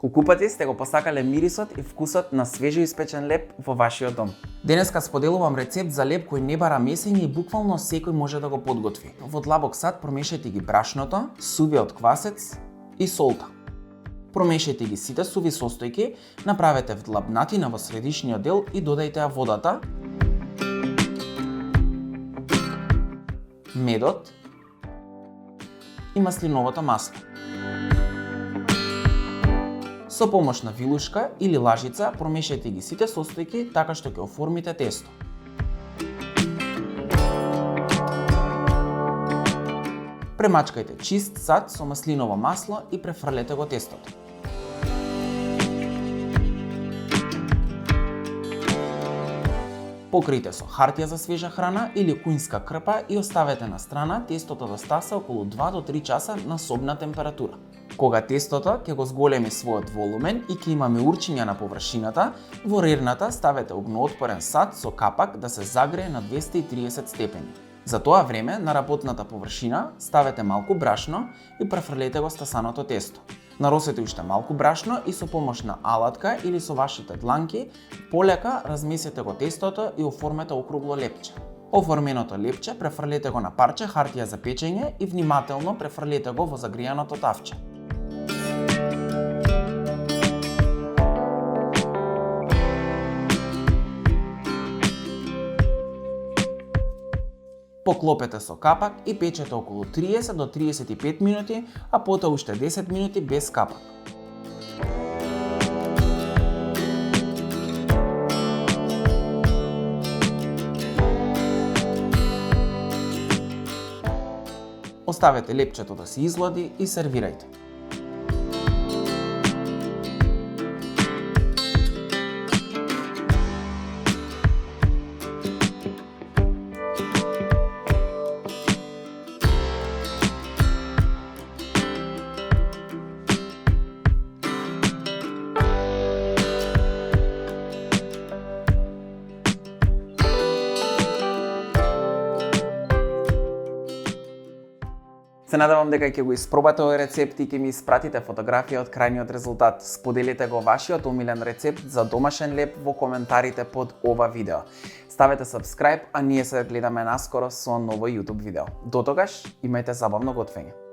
Колку сте го посакале мирисот и вкусот на свежо испечен леп во вашиот дом. Денеска споделувам рецепт за леп кој не бара месење и буквално секој може да го подготви. Во длабок сад промешајте ги брашното, сувиот квасец и солта. Промешајте ги сите суви состојки, направете вдлабнатина во средишниот дел и додајте ја водата, медот и маслиновото масло. Со помош на вилушка или лажица промешајте ги сите состојки така што ќе оформите тесто. Премачкајте чист сад со маслиново масло и префрлете го тестото. Покрите со хартија за свежа храна или кујнска крпа и оставете на страна тестото да стаса околу 2 до 3 часа на собна температура. Кога тестото ќе го зголеми својот волумен и ќе имаме урчиња на површината, во рерната ставете огноотпорен сад со капак да се загрее на 230 степени. За тоа време на работната површина ставете малку брашно и префрлете го стасаното тесто. Наросете уште малку брашно и со помош на алатка или со вашите дланки полека размесете го тестото и оформете округло лепче. Оформеното лепче префрлете го на парче хартија за печење и внимателно префрлете го во загријаното тавче. Поклопете со капак и печете околу 30 до 35 минути, а потоа уште 10 минути без капак. Оставете лепчето да се излади и сервирајте. Се надевам дека ќе го испробате овој рецепт и ќе ми испратите фотографија од крајниот резултат. Споделете го вашиот омилен рецепт за домашен леп во коментарите под ова видео. Ставете subscribe, а ние се гледаме наскоро со ново YouTube видео. Дотогаш, имајте забавно готвење.